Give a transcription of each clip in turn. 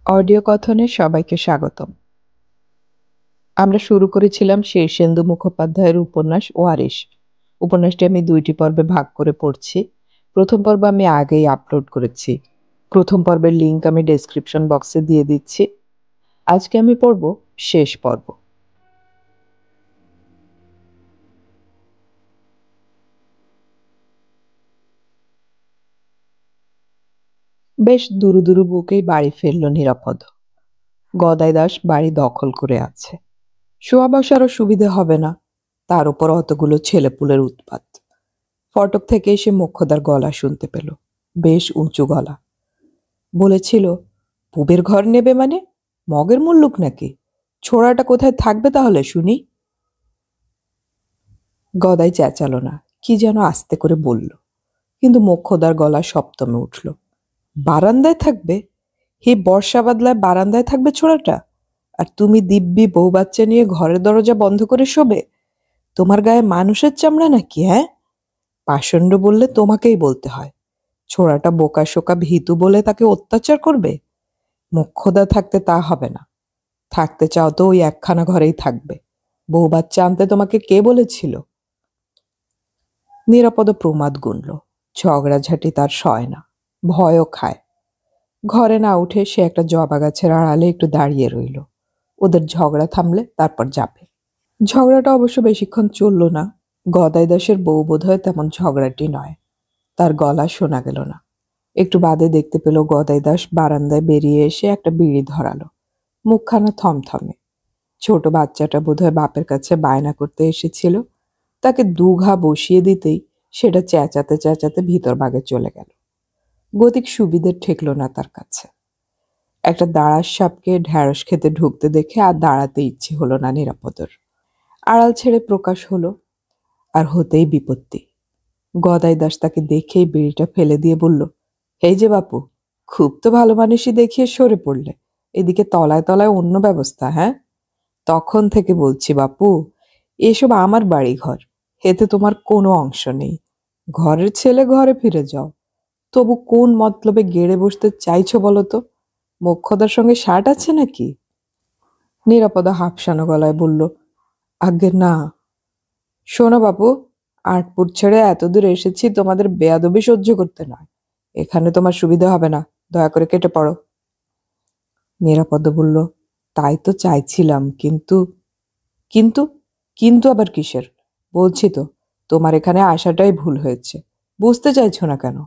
Audio কথনে সবাইকে স্বাগতম। আমরা শুরু করেছিলাম শীর্ষেন্দু মুখোপাধ্যায়ের উপন্যাস ওয়ারিশ। উপন্যাসটি আমি 2টি পর্বে ভাগ করে পড়ছি। প্রথম পর্ব আমি আগেই আপলোড করেছি। প্রথম পর্বের লিংক আমি ডেসক্রিপশন বক্সে দিয়ে দিচ্ছি। আজকে আমি পড়ব শেষ পর্ব। বেশ দুরু দুরু বুকেই বাড়ি ফিরল নিরাপদ। গদাই দাস বাড়ি দখল করে আছে। শোয়া বসারও সুবিধে হবে না, তার উপর অতগুলো ছেলেপুলের উৎপাত। ফটক থেকে এসে মোক্ষদার গলা শুনতে পেল, বেশ উঁচু গলা। বলেছিল, পুবের ঘর নেবে মানে? মগের মুল্লুক নাকি? ছোড়াটা কোথায় থাকবে তাহলে শুনি? গদাই চেঁচালো না, কি যেন আস্তে করে বলল, কিন্তু মোক্ষদার গলা সপ্তমে উঠল। বারান্দায় থাকবে? হে বর্ষা বাদলায় বারান্দায় থাকবে ছোড়াটা? আর তুমি দিব্যি বউ বাচ্চা নিয়ে ঘরের দরজা বন্ধ করে শোবে? তোমার গায়ে মানুষের চামড়া নাকি? হ্যাঁ, পাষণ্ড বললে তোমাকেই বলতে হয়। ছোড়াটা বোকা শোকা ভীতু বলে তাকে অত্যাচার করবে? মোক্ষদা থাকতে তা হবে না। থাকতে চাও তো ওই একখানা ঘরেই থাকবে। বউ বাচ্চা আনতে তোমাকে কে বলেছিল? নিরাপদ প্রমাদ গুনল। ঝগড়াঝাটি তার সয় না, ভয়ও খায়। ঘরে না উঠে সে একটা জবা গাছের আড়ালে একটু দাঁড়িয়ে রইল। ওদের ঝগড়া থামলে তারপর যাবে। ঝগড়াটা অবশ্য বেশিক্ষণ চলল না। গদাই দাসের বউ বোধহয় তেমন ঝগড়াটি নয়। তার গলা শোনা গেল না। একটু বাদে দেখতে পেল গদাই দাস বারান্দায় বেরিয়ে এসে একটা বিড়ি ধরালো। মুখখানা থমথমে। ছোট বাচ্চাটা বোধহয় বাপের কাছে বায়না করতে এসেছিল। তাকে দুঘা বসিয়ে দিতেই সেটা চেঁচাতে চেঁচাতে ভিতর বাগে চলে গেল। গতিক সুবিধের ঠেকল না তার কাছে। একটা দাঁড়ার সাপকে ঢ্যাঁড়স খেতে ঢুকতে দেখে আর দাঁড়াতে ইচ্ছে হলো না নিরাপদর। আড়াল ছেড়ে প্রকাশ হলো, আর হতেই বিপত্তি। গদাই দাস তাকে দেখেই বিড়িটা ফেলে দিয়ে বলল, এই যে বাপু, খুব তো ভালো মানুষই দেখিয়ে সরে পড়লে। এদিকে তলায় তলায় অন্য ব্যবস্থা? হ্যাঁ, তখন থেকে বলছি বাপু, এসব আমার বাড়ি ঘর, এতে তোমার কোনো অংশ নেই। ঘরের ছেলে ঘরে ফিরে যাও। তবু কোন মতলবে গেড়ে বসতে চাইছো বলো তো? মোক্ষদার সঙ্গে শার্ট আছে নাকি? নিরাপদা হাঁপসানো গলায় বলল, আজ্ঞে না। শোনো বাপু, আটপুর ছেড়ে এতদূর এসেছি তোমাদের বেয়াদবি সহ্য করতে নয়। এখানে তোমার সুবিধা হবে না, দয়া করে কেটে পড়ো। নিরাপদ বলল, তাই তো চাইছিলাম, কিন্তু কিন্তু কিন্তু আবার কিসের? বলছি তো, তোমার এখানে আসাটাই ভুল হয়েছে। বুঝতে চাইছো না কেন?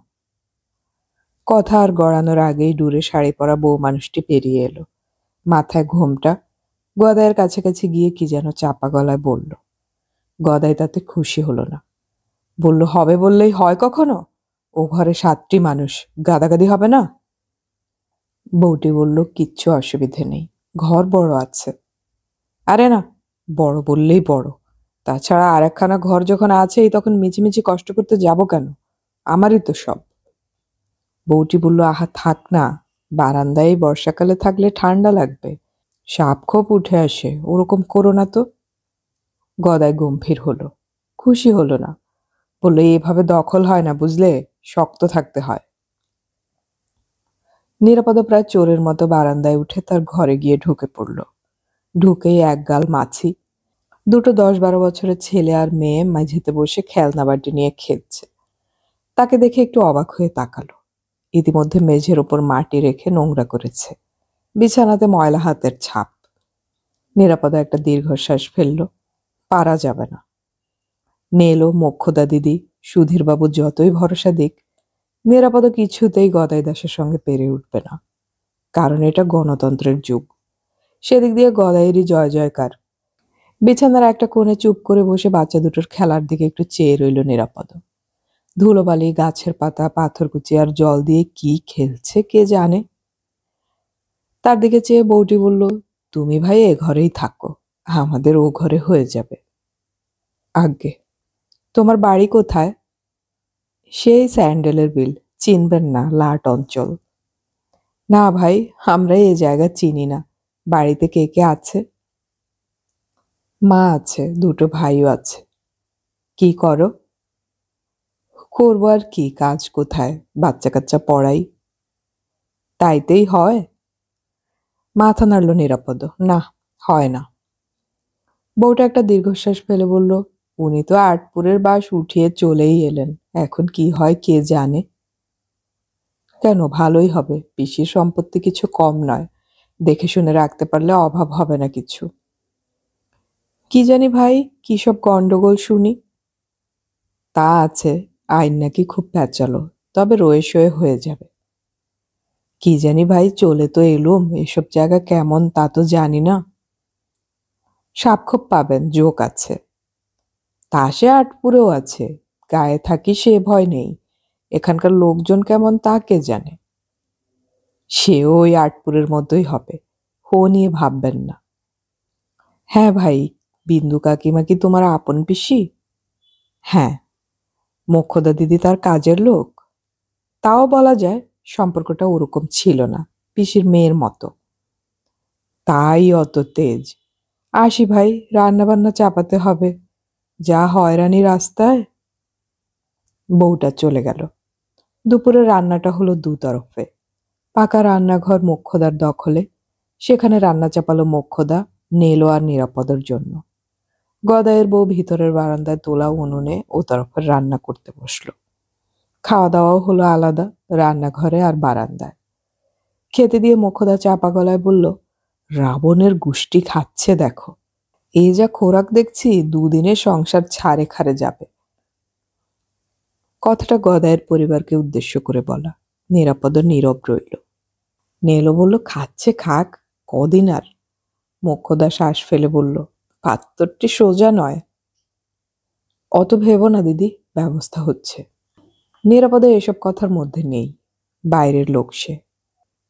কথা আর গড়ানোর আগেই দূরে শাড়ি পরা বউ মানুষটি পেরিয়ে এলো। মাথায় ঘোমটা। গদাইয়ের কাছাকাছি গিয়ে কি যেন চাপা গলায় বলল। গদাই তাতে খুশি হলো না। বলল, হবে বললেই হয় কখনো? ও ঘরে 7টি মানুষ, গাদাগাদি হবে না? বউটি বলল, কিচ্ছু অসুবিধে নেই, ঘর বড় আছে। আরে না, বড় বললেই বড়। তাছাড়া আর একখানা ঘর যখন আছেই তখন মিছিমিছি কষ্ট করতে যাব কেন? আমারই তো সব। বউটি বলল, আহা থাক না, বারান্দায় বর্ষাকালে থাকলে ঠান্ডা লাগবে, সাপ খোপ উঠে আসে, ওরকম করো না তো। গদাই গম্ভীর হলো, খুশি হলো না। বললো, এভাবে দখল হয় না বুঝলে, শক্ত থাকতে হয়। নিরাপদ প্রায় চোরের মতো বারান্দায় উঠে তার ঘরে গিয়ে ঢুকে পড়ল। ঢুকেই একগাল মাছি, দুটো 10-12 বছরের ছেলে আর মেয়ে মেঝেতে বসে খেলনা বাটি নিয়ে খেলছে। তাকে দেখে একটু অবাক হয়ে তাকালো। ইতিমধ্যে মেঝের ওপর মাটি রেখে নোংরা করেছে, বিছানাতে ময়লা হাতের ছাপ। নিরাপদা একটা দীর্ঘশ্বাস ফেলল। পারা যাবে না। নেলো মোক্ষদা দিদি, সুধীরবাবু যতই ভরসা দিক, নিরাপদ কিছুতেই গদাই দাসের সঙ্গে পেরে উঠবে না। কারণ এটা গণতন্ত্রের যুগ। সেদিক দিয়ে গদাইয়েরই জয় জয়কার। বিছানার একটা কোণে চুপ করে বসে বাচ্চা দুটোর খেলার দিকে একটু চেয়ে রইল নিরাপদ। ধুলোবালি, গাছের পাতা, পাথরকুচি আর জল দিয়ে কি খেলছে কে জানে। তার দিকে চেয়ে বউটি বলল, তুমি ভাই এ ঘরেই থাকো, আমাদের ও ঘরে হয়ে যাবে। আজ্ঞে। তোমার বাড়ি কোথায়? সেই স্যান্ডেলের বিল, চিনবেন না, লাট অঞ্চল। না ভাই, আমরা এ জায়গা চিনি না। বাড়িতে কে কে আছে? মা আছে, দুটো ভাইও আছে। কি করো? করবো আর কি, কাজ কোথায়, বাচ্চা কাচ্চা পড়াই। তাইতেই হয়। মাথা নাড়ল নিরাপদ। না, হয় না। বউটা একটা দীর্ঘশ্বাস ফেলে বলল, উনি তো আটপুরের বাস উঠিয়ে চলেই এলেন, এখন কি হয় কে জানে। কেন, ভালোই হবে, পিসির সম্পত্তি কিছু কম নয়, দেখে শুনে রাখতে পারলে অভাব হবে না কিছু। কি জানি ভাই, কি সব গন্ডগোল শুনি। তা আছে, আইন নাকি খুব প্যাঁচালো, তবে রয়ে সয়ে হয়ে যাবে। কি জানি ভাই, চলে তো এলুম, এসব জায়গা কেমন তা তো জানি না। সাপখোপ পাবেন, জোক আছে। তা সে আটপুরেও আছে, গায়ে থাকি সে ভয় নেই, এখানকার লোকজন কেমন তা কে জানে। সেও ওই আটপুরের মতোই হবে, হো নিয়ে ভাববেন না। হ্যাঁ ভাই, বিন্দু কাকিমা কি তোমার আপন পিসি? হ্যাঁ। মোক্ষদা দিদি তার কাজের লোক? তাও বলা যায়, সম্পর্কটা ওরকম ছিল না, পিসির মেয়ের মতো। তাই অত তেজ। আসি ভাই, রান্না বান্না চাপাতে হবে, যা হয়রানি রাস্তায়। বউটা চলে গেল। দুপুরে রান্নাটা হলো দুতরফে। পাকা রান্নাঘর মোক্ষদার দখলে, সেখানে রান্না চাপালো মোক্ষদা, নেলো আর নিরাপদের জন্য। গদাইয়ের বউ ভিতরের বারান্দায় তোলা উনুনে ও তরফের রান্না করতে বসলো। খাওয়া দাওয়াও হলো আলাদা, রান্নাঘরে আর বারান্দায়। খেতে দিয়ে মোক্ষদা চাপা গলায় বলল, রাবণের গুষ্টি খাচ্ছে দেখো, এই যা খোরাক দেখছি, দুদিনে সংসার ছাড়ে খারে যাবে। কথাটা গদাইয়ের পরিবারকে উদ্দেশ্য করে বলা। নিরাপদ নীরব রইল। নেলো বলল, খাচ্ছে খাক, কদিন আর। মোক্ষদা শ্বাস ফেলে বলল, পাত্তরটি সোজা নয়। অত ভেবো না দিদি, ব্যবস্থা হচ্ছে। নিরাপদে এসব কথার মধ্যে নেই, বাইরের লোক সে,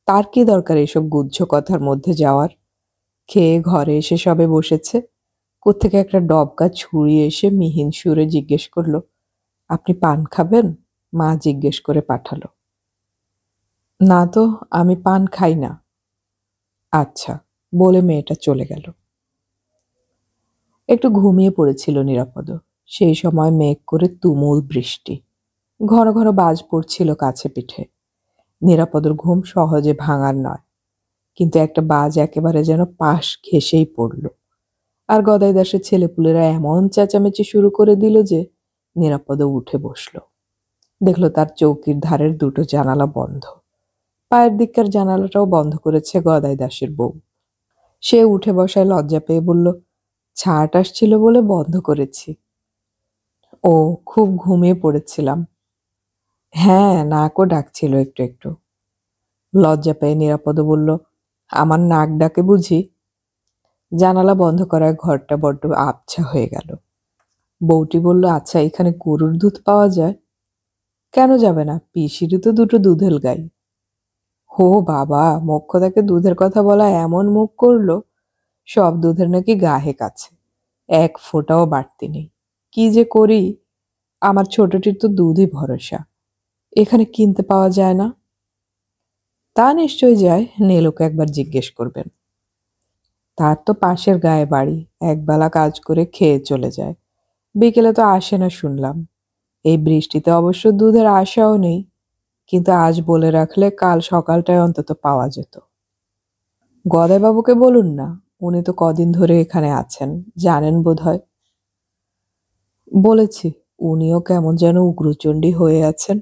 তার কি দরকার এসব গুহ্য কথার মধ্যে যাওয়ার। খেয়ে ঘরে এসে সবে বসেছে, কোত্থেকে একটা ডবকা ছুঁড়িয়ে এসে মিহিন সুরে জিজ্ঞেস করলো, আপনি পান খাবেন? মা জিজ্ঞেস করে পাঠালো। না তো, আমি পান খাই না। আচ্ছা, বলে মেয়েটা চলে গেল। একটু ঘুমিয়ে পড়েছিল নিরাপদ। সেই সময় মেঘ করে তুমুল বৃষ্টি, ঘন ঘন বাজ পড়ছিল কাছে পিঠে। নিরাপদর ঘুম সহজে ভাঙার নয়, কিন্তু একটা বাজ একেবারে যেন পাশ ঘেঁষেই পড়ল। আর গদাই দাসের ছেলেপুলেরা এমন চেঁচামেচি শুরু করে দিল যে নিরাপদ উঠে বসল। দেখলো তার চৌকির ধারের দুটো জানালা বন্ধ, পায়ের দিককার জানালাটাও বন্ধ করেছে গদাই দাসের বউ। সে উঠে বসায় লজ্জা পেয়ে বলল, ছাট আসছিল বলে বন্ধ করেছি। ও, খুব ঘুমিয়ে পড়েছিলাম। হ্যাঁ, নাকও ডাকছিল একটু একটু। লজ্জা পেয়ে নিরাপদ বলল, আমার নাক ডাকে বুঝি? জানালা বন্ধ করায় ঘরটা বড্ড আবছা হয়ে গেল। বউটি বলল, আচ্ছা, এখানে গরুর দুধ পাওয়া যায়? কেন যাবে না, পিসিরই তো দুটো দুধেল গাই। হো বাবা, মোক্ষদাকে দুধের কথা বলা এমন মুখ করলো, সব দুধের নাকি গাহে কাছে, এক ফোঁটাও বাড়তি নেই। কি যে করি, আমার ছোটটির তো দুধই ভরসা, এখানে কিনতে পাওয়া যায় না। তা নিশ্চয়ই যায়, নেলোকে একবার জিজ্ঞেস করবেন। তার তো পাশের গায়ে বাড়ি, একবেলা কাজ করে খেয়ে চলে যায়, বিকেলে তো আসে না শুনলাম। এই বৃষ্টিতে অবশ্য দুধের আশাও নেই, কিন্তু আজ বলে রাখলে কাল সকালটায় অন্তত পাওয়া যেত। গদাইবাবুকে বলুন না, উনি তো কদিন ধরে এখানে আছেন, জানেন বোধহয়। বলেছি, উনিও কেমন যেন উগ্রচণ্ডী হয়ে আছেন,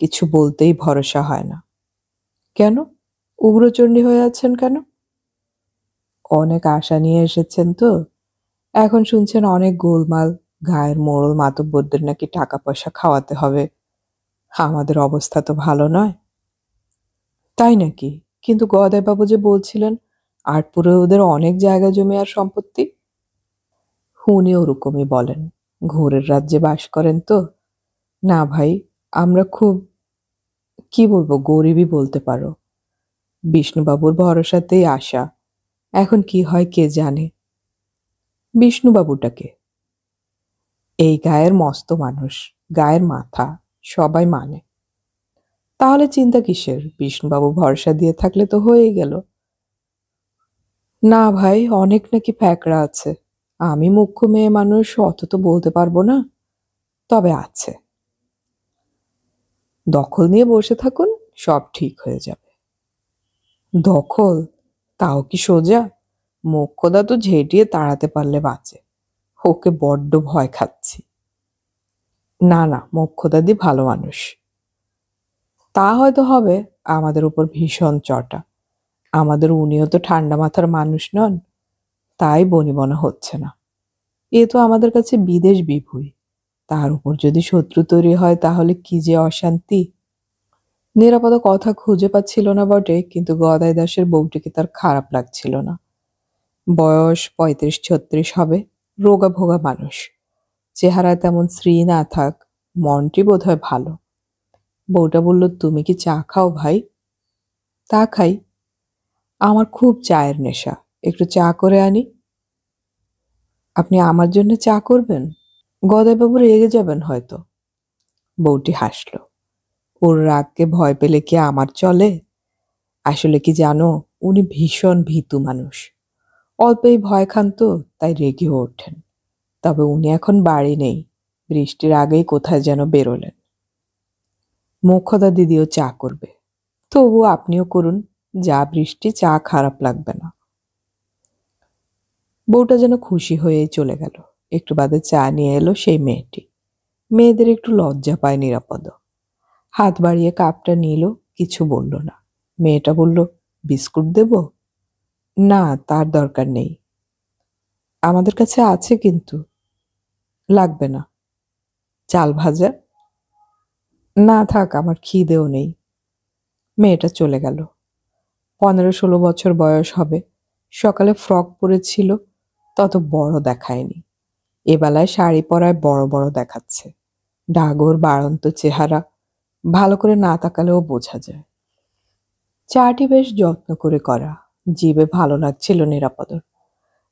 কিছু বলতেই ভরসা হয় না। কেন, উগ্রচণ্ডী হয়ে আছেন কেন? অনেক আশা নিয়ে এসেছেন তো, এখন শুনছেন অনেক গোলমাল, গায়ের মোড়ল মাতব্বরদের নাকি টাকা পয়সা খাওয়াতে হবে। আমাদের অবস্থা তো ভালো নয়। তাই নাকি? কিন্তু গদাইবাবু যে বলছিলেন আটপুরে ওদের অনেক জায়গা জমি আর সম্পত্তি। উনি ওরকমই বলেন, ঘোরের রাজ্যে বাস করেন তো। না ভাই, আমরা খুব, কি বলবো, গরিবই বলতে পারো। বিষ্ণুবাবুর ভরসাতেই আশা, এখন কি হয় কে জানে। বিষ্ণুবাবুটাকে? এই গায়ের মস্ত মানুষ, গায়ের মাথা, সবাই মানে। তাহলে চিন্তা কিসের, বিষ্ণুবাবু ভরসা দিয়ে থাকলে তো হয়েই গেল। না ভাই, অনেক নাকি ফ্যাকড়া আছে, আমি মুখ্য মেয়ে মানুষ, অত তো বলতে পারবো না, তবে আছে। দখল নিয়ে বসে থাকুন, সব ঠিক হয়ে যাবে। দখল? তাও কি সোজা? মোক্ষদা তো ঝেঁটিয়ে তাড়াতে পারলে বাঁচে। ওকে বড্ড ভয় খাচ্ছি। না না, মোক্ষদাদি ভালো মানুষ। তা হয়তো হবে, আমাদের উপর ভীষণ চটা। আমাদের উনিও তো ঠান্ডা মাথার মানুষ নন, তাই বনিবনা হচ্ছে না। এ তো আমাদের কাছে বিদেশ বিভূই, তার উপর যদি শত্রু তৈরি হয় তাহলে কি যে অশান্তি। নিরাপদ কথা খুঁজে পাচ্ছিল না বটে, কিন্তু গদাই দাসের বউটিকে তার খারাপ লাগছিল না। বয়স 35-36 হবে, রোগা ভোগা মানুষ। চেহারায় তেমন শ্রী না থাক, মনটি বোধ হয় ভালো। বউটা বলল, তুমি কি চা খাও ভাই? তা খাই। আমার খুব চায়ের নেশা, একটু চা করে আনি। আপনি আমার জন্য চা করবেন? গদাইবাবু রেগে যাবেন হয়তো। বউটি হাসল। ওর রাগকে ভয় পেলে কি আমার চলে? আসলে কি জানো, উনি ভীষণ ভীতু মানুষ। অল্পেই ভয় খান তো, তাই রেগেও ওঠেন। তবে উনি এখন বাড়ি নেই, বৃষ্টির আগেই কোথায় যেন বেরোলেন। মোক্ষদা দিদিও চা করবে। তবু আপনিও করুন, যা বৃষ্টি, চা খারাপ লাগবে না। বউটা যেন খুশি হয়েই চলে গেল। একটু বাদে চা নিয়ে এলো সেই মেয়েটি। মেয়েদের একটু লজ্জা পায় নিরাপদ। হাত বাড়িয়ে কাপটা নিল, কিছু বলল না। মেয়েটা বলল, বিস্কুট দেব? না, তার দরকার নেই। আমাদের কাছে আছে কিন্তু। লাগবে না। চাল ভাজা? না থাক, আমার খিদেও নেই। মেয়েটা চলে গেল। 15-16 বছর বয়স হবে। সকালে ফ্রক পরেছিল, তত বড় দেখায়নি। এবেলায় শাড়ি পরায় বড় বড় দেখাচ্ছে। ডাগর বাড়ন্ত চেহারা, ভালো করে না তাকালেও বোঝা যায়। চাটি বেশ যত্ন করে করা, জিভে ভালো লাগছিল নিরাপদর।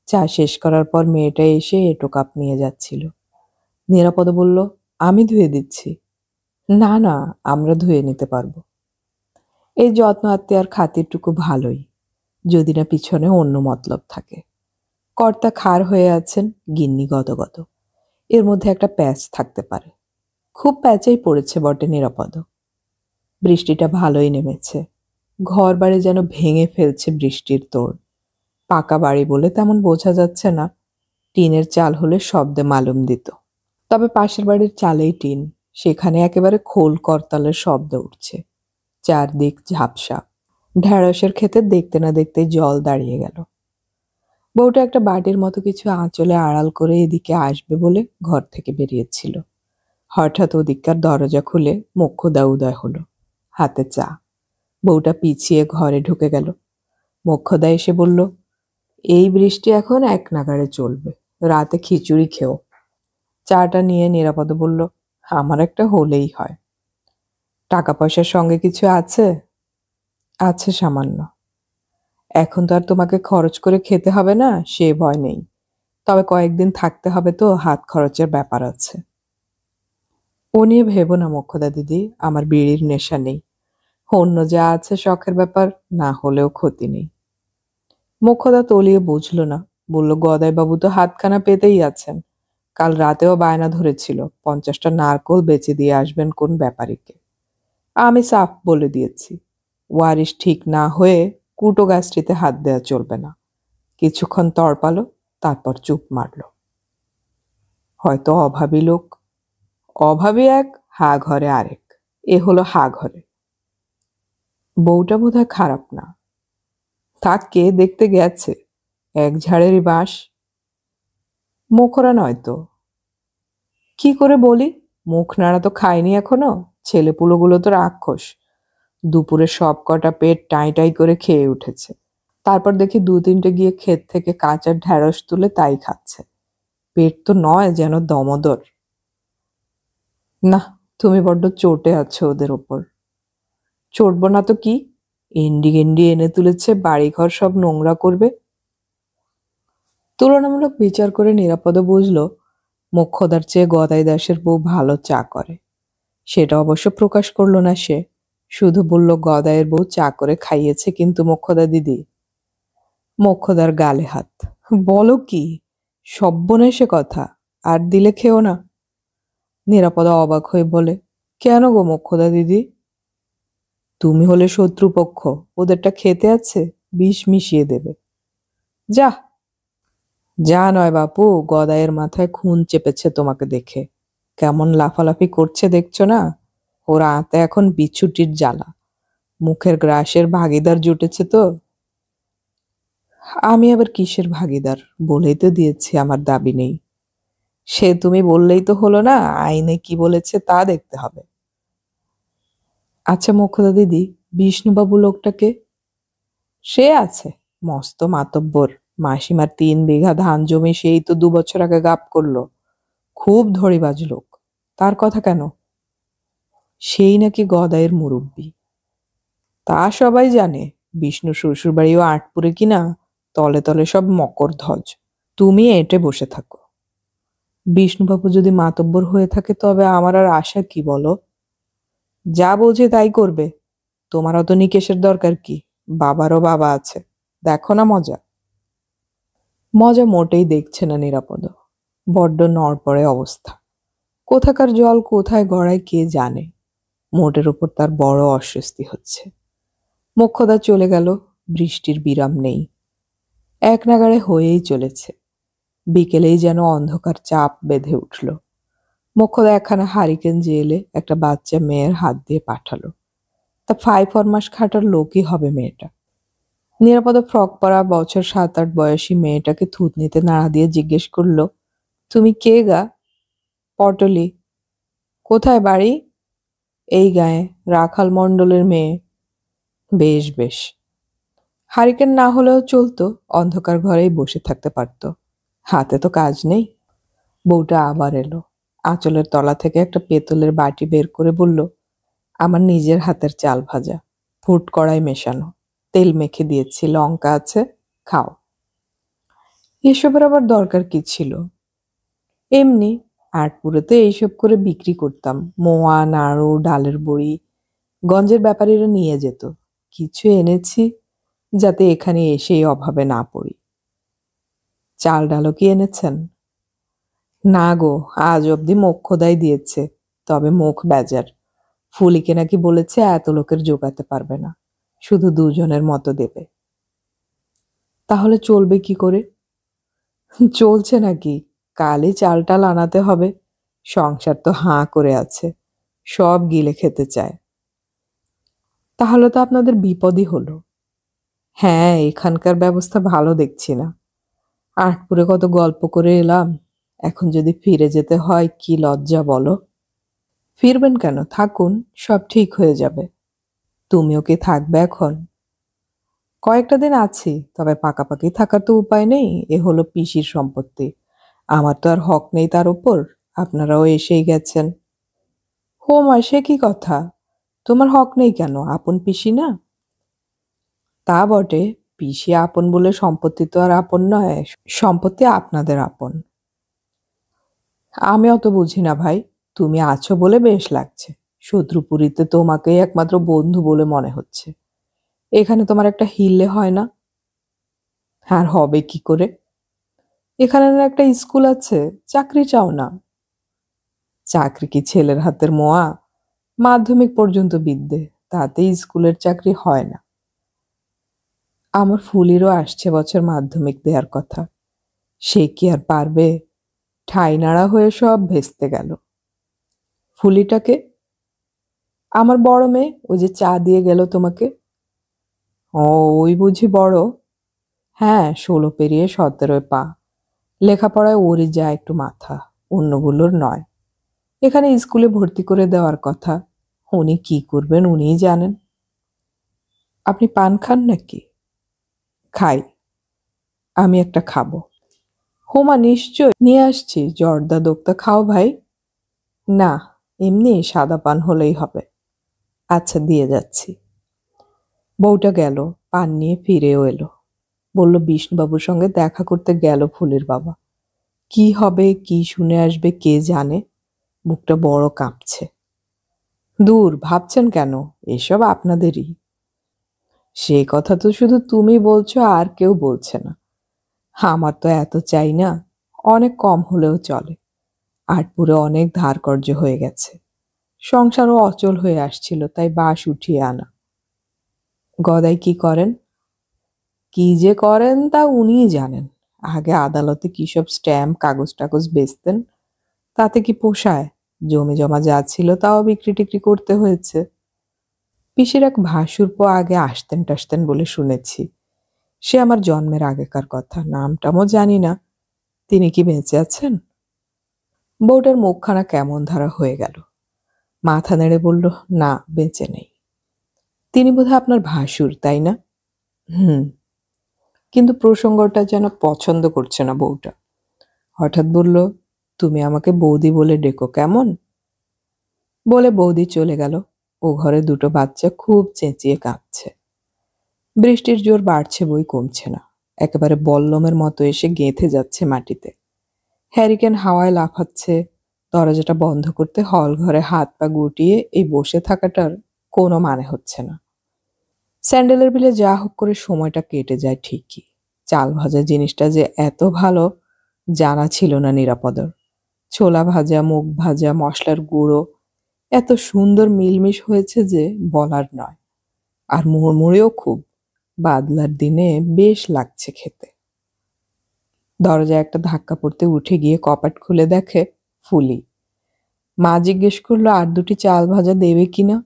চা শেষ করার পর মেয়েটা এসে এঁটো কাপ নিয়ে যাচ্ছিল। নিরাপদ বলল, আমি ধুয়ে দিচ্ছি। না না, আমরা ধুয়ে নিতে পারবো। এই যত্ন আত্মীয়ার খাতিরটুকু ভালোই, যদি না পিছনে অন্য মতলব থাকে। কর্তা খার হয়ে আছেন, গিন্নি গদগদ। এর মধ্যে একটা প্যাচ থাকতে পারে। খুব প্যাচেই পড়েছে বটে নিরাপদ। বৃষ্টিটা ভালোই নেমেছে। ঘর বাড়ি যেন ভেঙে ফেলছে বৃষ্টির তোড়। পাকা বাড়ি বলে তেমন বোঝা যাচ্ছে না, টিনের চাল হলে শব্দে মালুম দিত। তবে পাশের বাড়ির চালেই টিন, সেখানে একেবারে খোল করতালের শব্দ উঠছে। চারদিক ঝাপসা। ঢেঁড়সের ক্ষেতে দেখতে না দেখতে জল দাঁড়িয়ে গেল। বউটা একটা বাটির মতো কিছু আঁচলে আড়াল করে এদিকে আসবে বলে ঘর থেকে বেরিয়েছিল। হঠাৎ ওদিককার দরজা খুলে মোক্ষদা উদয় হলো, হাতে চা। বউটা পিছিয়ে ঘরে ঢুকে গেল। মোক্ষদা এসে বলল, এই বৃষ্টি এখন এক নাগাড়ে চলবে, রাতে খিচুড়ি খেও। চাটা নিয়ে নিরাপদ বলল, আমার একটা হলেই হয়। টাকা পয়সার সঙ্গে কিছু আছে? আছে সামান্য। এখন তো আর তোমাকে খরচ করে খেতে হবে না, সে ভয় নেই। তবে কয়েকদিন থাকতে হবে তো, হাত খরচের ব্যাপার আছে। ও নিয়ে ভেবো না মোক্ষদা দিদি, আমার বিড়ির নেশা নেই। অন্য যা আছে শখের ব্যাপার, না হলেও ক্ষতি নেই। মোক্ষদা তলিয়ে বুঝল না, বলল, গদাইবাবু তো হাতখানা পেতেই আছেন। কাল রাতেও বায়না ধরেছিল 50টা নারকোল বেচে দিয়ে আসবেন কোন ব্যাপারীকে। আমি সাফ বলে দিয়েছি, ওয়ারিশ ঠিক না হয়ে কুটো গাছটিতে হাত দেওয়া চলবে না। কিছুক্ষণ তড়পালো, তারপর চুপ মারল। হয়তো অভাবী লোক। অভাবী এক, হা ঘরে আরেক। এ হলো হা ঘরে। বউটা বোধহয় খারাপ না। তা কে দেখতে গেছে? এক ঝাড়েরই বাঁশ। মুখরা নয় তো। কি করে বলি, মুখ নাড়া তো খায়নি এখনো। ছেলেপুলোগুলো তো রাক্ষস। দুপুরে সব কটা পেট টাই টাই করে খেয়ে উঠেছে। তারপর দেখি 2-3টে গিয়ে ক্ষেত থেকে কাঁচা ঢেঁড়স তুলে তাই খাচ্ছে। পেট তো নয় যেন দমদর। না, তুমি বড্ড চটে আছো ওদের ওপর। চটবো না তো কি, এন্ডি গেন্ডি এনে তুলেছে, বাড়িঘর সব নোংরা করবে। তুলনামূলক বিচার করে নিরাপদ বুঝল, মোক্ষদার চেয়ে গদাই দাসের বউ ভালো চা করে। সেটা অবশ্য প্রকাশ করলো না সে, শুধু বলল, গদাইয়ের বউ চা করে খাইয়েছে কিন্তু মোক্ষদা দিদি। মোক্ষদার গালে হাত। বলো কি, সব্বনেশে কথা। আর দিলে খেও না। নিরাপদা অবাক হয়ে বলে, কেন গো মোক্ষদা দিদি? তুমি হলে শত্রুপক্ষ, ওদেরটা খেতে আছে? বিষ মিশিয়ে দেবে। যা যা নয় বাপু, গদাইয়ের মাথায় খুন চেপেছে তোমাকে দেখে। কেমন লাফালাফি করছে দেখছো না? ওর আঁতে এখন বিছুটির জ্বালা। মুখের গ্রাসের ভাগিদার জুটেছে তো। আমি আবার কিসের ভাগিদার? বলেই তো দিয়েছি আমার দাবি নেই। সে তুমি বললেই তো হলো না, আইনে কি বলেছে তা দেখতে হবে। আচ্ছা মোক্ষদা দিদি, বিষ্ণুবাবু লোকটাকে? সে আছে, মস্ত মাতব্বর। মাসিমার 3 বিঘা ধান জমি সেই তো 2 বছর আগে গাপ করলো। খুব ধড়িবাজ লোক। তার কথা কেন? সেই নাকি গদাইয়ের মুরব্বি। তা সবাই জানে। বিষ্ণু শ্বশুরবাড়িও আটপুরে কিনা, তলে তলে সব মকরধ্বজ। তুমি এঁটে বসে থাকো। বিষ্ণুবাবু যদি মাতব্বর হয়ে থাকে তবে আমার আর আশা কি বলো? যা বোঝে তাই করবে। তোমার অত নিকেশের দরকার কি? বাবারও বাবা আছে, দেখো না মজা। মজা মোটেই দেখছে না নিরাপদ। বড্ড নড়পড়ে অবস্থা। কোথাকার জল কোথায় গড়ায় কে জানে। মোটের উপর তার বড় অস্বস্তি হচ্ছে। মোক্ষদা চলে গেল। বৃষ্টির বিরাম নেই, এক নাগাড়ে হয়েই চলেছে। বিকেলেই যেন অন্ধকার চাপ বেঁধে উঠল। মোক্ষদা একখানা হারিকেন জেলে একটা বাচ্চা মেয়ের হাত দিয়ে পাঠালো। তা 5 ফরমাস খাটার লোকই হবে মেয়েটা। নিরাপদ ফ্রক পরা বছর 7-8 বয়সী মেয়েটাকে থুতনিতে নাড়া দিয়ে জিজ্ঞেস করলো, তুমি কে গা? পটলি। কোথায় বাড়ি? এই গায়ে, রাখাল মণ্ডলের মেয়ে। বেশ বেশ। হারিকেন না হলেও চলতো, অন্ধকার ঘরেই বসে থাকতে পারত। হাতে তো কাজ নেই। বউটা আবার এলো। আঁচলের তলা থেকে একটা পেতলের বাটি বের করে বলল, আমার নিজের হাতের চাল ভাজা, ফুট কড়াই মেশানো, তেল মেখে দিয়েছি, লঙ্কা আছে, খাও। এসবের আবার দরকার কি ছিল? এমনি আটপুরেতে এইসব করে বিক্রি করতাম। মোয়া, নাড়ু, ডালের বড়ি গঞ্জের ব্যাপারীরা নিয়ে যেত। কিছু এনেছি যাতে এখানে এসেই অভাবে না পড়ি। চাল ডালও কি এনেছেন? না গো, আজ অব্দি মোক্ষদাই দিয়েছে, তবে মুখ বেজার। ফুলিকে নাকি বলেছে এত লোকের জোগাতে পারবে না, শুধু 2 জনের মতো দেবে। তাহলে চলবে কি করে? চলছে নাকি, কালই চাল টাল আনাতে হবে। সংসার তো হাঁ করে আছে, সব গিলে খেতে চায়। তাহলে তো আপনাদের বিপদই হলো। হ্যাঁ, এখানকার ব্যবস্থা ভালো দেখছি না। আটপুরে কত গল্প করে এলাম, এখন যদি ফিরে যেতে হয় কি লজ্জা বলো। ফিরবেন কেন, থাকুন, সব ঠিক হয়ে যাবে। তুমিও কি থাকবে এখন? কয়েকটা দিন আছি, তবে পাকাপাকি থাকার তো উপায় নেই। এ হলো পিসির সম্পত্তি, আমার তো আর হক নেই তার উপর। আপনারাও এসেই গেছেন। হো মা, সে কি কথা? তোমার হক নেই কেন? আপন পিসি না? তা বটে, পিসি আপন বলে সম্পত্তি তো আর আপন নয়। সম্পত্তি আপনাদের আপন। আমি অত বুঝি না ভাই। তুমি আছো বলে বেশ লাগছে। শত্রুপুরীতে তোমাকেই একমাত্র বন্ধু বলে মনে হচ্ছে। এখানে তোমার একটা হিললে হয় না? আর হবে কি করে? এখানে না একটা স্কুল আছে, চাকরি চাও না? চাকরি কি ছেলের হাতের মোয়া? মাধ্যমিক পর্যন্ত বিদ্যে, তাতে স্কুলের চাকরি হয় না। আমার ফুলিরও আসছে বছর মাধ্যমিক দেওয়ার কথা। সে কি আর পারবে? ঠাই নাড়া হয়ে সব ভেস্তে গেল। ফুলিটাকে? আমার বড় মেয়ে, ওই যে চা দিয়ে গেল তোমাকে। ও, ওই বুঝি বড়? হ্যাঁ, 16 পেরিয়ে 17 পা। লেখাপড়ায় ওরই যা একটু মাথা, অন্যগুলোর নয়। এখানে স্কুলে ভর্তি করে দেওয়ার কথা। উনি কি করবেন উনিই জানেন। আপনি পান খান নাকি? খাই। আমি একটা খাবো। হোমা, নিশ্চয় নিয়ে আসছি, জর্দা দোক্তা খাও ভাই। না, এমনি সাদা পান হলেই হবে। আচ্ছা, দিয়ে যাচ্ছি। বউটা গেল, পান নিয়ে ফিরেও এলো। বলল বিষ্ণুবাবুর সঙ্গে দেখা করতে গেল ফুলের বাবা। কি হবে, কি শুনে আসবে কে জানে। বুকটা বড় কাঁপছে। দূর, ভাবছেন কেন? এসব আপনাদেরই। সে কথা তো শুধু তুমি বলছো, আর কেউ বলছে না। আমার তো এত চাই না, অনেক কম হলেও চলে। আটপুরে অনেক ধার কর্য হয়ে গেছে। সংসারও অচল হয়ে আসছিল, তাই বাস উঠিয়ে আনা। গদাই কি করেন? কি যে করেন তা উনিই জানেন। আগে আদালতে কি সব স্ট্যাম্প কাগজ টাগজ বেচতেন, তাতে কি পোষায়? জমি জমা যা ছিল তাও বিক্রি টিক্রি করতে হয়েছে। পিসির এক ভাসুরপো আগে আসতেন টাসতেন বলে শুনেছি। সে আমার জন্মের আগেকার কথা, নামটামও জানি না। তিনি কি বেঁচে আছেন? বউটার মুখখানা কেমন ধারা হয়ে গেল। মাথা নেড়ে বলল, না, বেঁচে নেই। তিনি বোধহয় আপনার ভাসুর, তাই না? হুম। কিন্তু প্রসঙ্গটা যেন পছন্দ করছে না বউটা। হঠাৎ বলল, তুমি আমাকে বৌদি বলে ডেকো কেমন? বলে বৌদি চলে গেল। ও ঘরে দুটো বাচ্চা খুব চেঁচিয়ে কাঁদছে। বৃষ্টির জোর বাড়ছে বই কমছে না, একেবারে বল্লমের মতো এসে গেঁথে যাচ্ছে মাটিতে। হ্যারিকেন হাওয়ায় লাফাচ্ছে। দরজাটা বন্ধ করতে হল ঘরে হাত পা গুটিয়ে এই বসে থাকাটার কোনো মানে হচ্ছে না। স্যান্ডেলের বিলে যা হোক করে সময়টা কেটে যায় ঠিকই। চাল ভাজা জিনিসটা যে এত ভালো জানা ছিল না নিরাপদর। ছোলা ভাজা, মুগ ভাজা, মশলার গুঁড়ো এত সুন্দর মিলমিশ হয়েছে যে বলার নয়। আর মুড়মুড়েও খুব। বাদলার দিনে বেশ লাগছে খেতে। দরজায় একটা ধাক্কা পড়তে উঠে গিয়ে কপাট খুলে দেখে ফুলি। মা জিজ্ঞেস করলো, আর দুটি চাল ভাজা দেবে কিনা?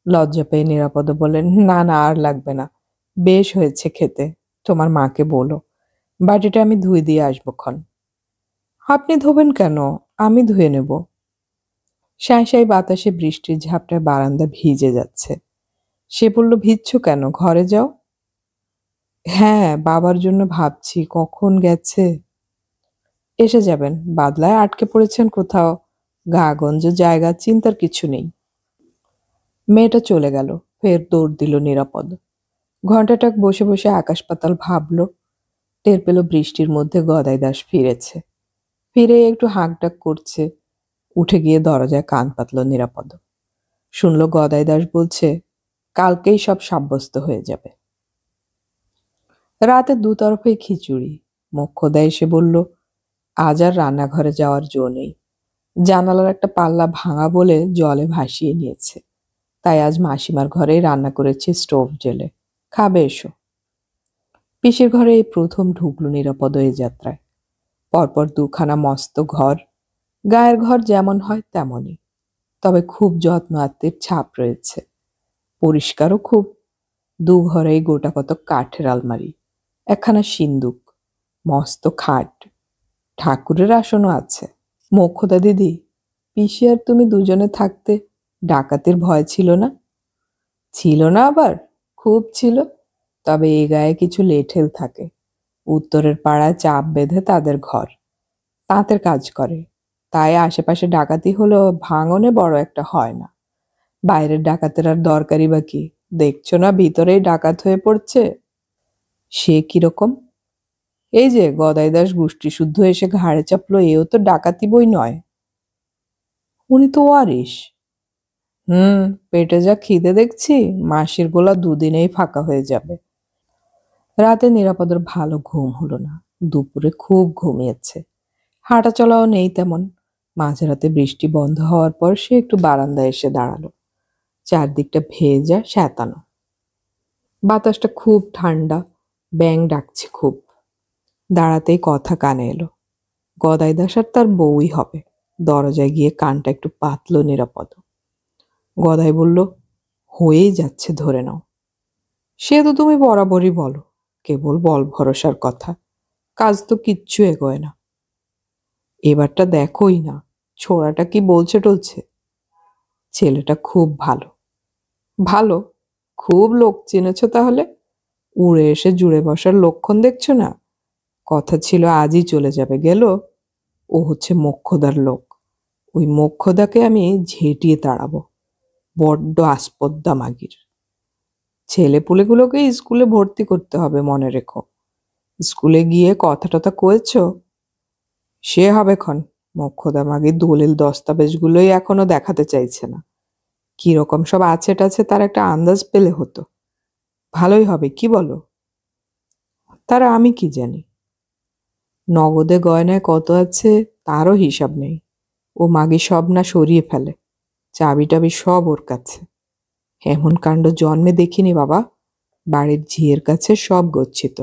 লজ্জা পেয়ে নিরাপদ বললেন, না না, আর লাগবে না, বেশ হয়েছে খেতে। তোমার মাকে বলো, বাটিটা আমি ধুয়ে দিয়ে আসবো ক্ষণ। আপনি ধোবেন কেন? আমি ধুয়ে নেব। সাঁই সাঁই বাতাসে বৃষ্টির ঝাপটায় বারান্দা ভিজে যাচ্ছে। সে বলল, ভিজছ কেন? ঘরে যাও। হ্যাঁ, বাবার জন্য ভাবছি, কখন গেছে। এসে যাবেন, বাদলায় আটকে পড়েছেন কোথাও। গাগঞ্জ জায়গা, চিন্তার কিছু নেই। মেয়েটা চলে গেল। ফের দৌড় দিল নিরাপদ। ঘণ্টাটাক বসে বসে আকাশ পাতাল ভাবল। টের পেল বৃষ্টির মধ্যে গদাই দাস ফিরেছে। ফিরে একটু হাঁকডাক করছে। উঠে গিয়ে দরজায় কান পাতল নিরাপদ। শুনল গদাই দাস বলছে, কালকেই সব সাব্যস্ত হয়ে যাবে। রাতে দুতরফেই খিচুড়ি। মোক্ষদা এসে বলল, আজ আর রান্নাঘরে যাওয়ার জো নেই। জানালার একটা পাল্লা ভাঙা বলে জলে ভাসিয়ে নিয়েছে। তাই আজ মাসিমার ঘরেই রান্না করেছি স্টোভ জেলে। খাবে এসো। পিসির ঘরে এই প্রথম ঢুকলো নিরাপদ এই যাত্রায়। পরপর দুখানা মস্ত ঘর। গায়ের ঘর যেমন হয় তেমনই, তবে খুব যত্ন আত্মীর ছাপ রয়েছে। পরিষ্কারও খুব। দু ঘরেই গোটা কত কাঠের আলমারি, একখানা সিন্দুক, মস্ত খাট, ঠাকুরের আসনও আছে। মোক্ষদা দিদি, পিসি আর তুমি দুজনে থাকতে ডাকাতির ভয় ছিল না? ছিল না আবার, খুব ছিল। তবে এ গায়ে কিছু লেঠেল থাকে। উত্তরের পাড়ায় চাপ বেঁধে তাদের ঘর, তাঁতের কাজ করে। তাই আশেপাশে ডাকাতি হলেও ভাঙনে বড় একটা হয় না। বাইরের ডাকাতের আর দরকারি বা কি? দেখছো না ভিতরেই ডাকাত হয়ে পড়ছে। সে কিরকম? এই যে গদাই দাস গোষ্ঠী শুদ্ধ এসে ঘাড়ে চাপলো, এও তো ডাকাতি বই নয়। উনি তো ওয়ারিশ। পেটে যা খিদে দেখছি, মাসির গোলা দুদিনেই ফাঁকা হয়ে যাবে। রাতে নিরাপদের ভালো ঘুম হলো না। দুপুরে খুব ঘুমিয়েছে। হাঁটা চলাও নেই তেমন। মাঝরাতে বৃষ্টি বন্ধ হওয়ার পর সে একটু বারান্দায় এসে দাঁড়ালো। চারদিকটা ভেজা শ্যাতানো। বাতাসটা খুব ঠান্ডা। ব্যাঙ ডাকছে খুব। দাঁড়াতেই কথা কানে এলো। গদাই দাস আর তার বউই হবে। দরজায় গিয়ে কানটা একটু পাতল নিরাপদ। গদাই বলল, হয়েই যাচ্ছে, ধরে নাও। সে তো তুমি বরাবরই বলো, কেবল বল ভরসার কথা। কাজ তো কিচ্ছু এগোয় না। এবারটা দেখোই না, ছোড়াটা কি বলছে টলছে। ছেলেটা খুব ভালো। ভালো? খুব লোক চিনেছ তাহলে? উড়ে এসে জুড়ে বসার লক্ষণ দেখছো না? কথা ছিল আজই চলে যাবে, গেল। ও হচ্ছে মোক্ষদার লোক। ওই মোক্ষদাকে আমি ঝেঁটিয়ে তাড়াবো। বড্ড আস্পদ্দা মাগির। ছেলেপুলেগুলোকে স্কুলে ভর্তি করতে হবে, মনে রেখো। স্কুলে গিয়ে কথা টথা কয়েছ? সে হবে ক্ষণ। মোক্ষদা মাগির দলিল দস্তাবেজগুলোই এখনো দেখাতে চাইছে না। কিরকম সব আছে টাছে তার একটা আন্দাজ পেলে হতো। ভালোই হবে, কি বলো? তারা আমি কি জানি। নগদে গয়নায় কত আছে তারও হিসাব নেই। ও মাগি সব না সরিয়ে ফেলে। চাবি টাবি সব ওর কাছে। এমন কাণ্ড জন্মে দেখিনি বাবা। বাড়ির ঝিয়ের কাছে সব গচ্ছিত।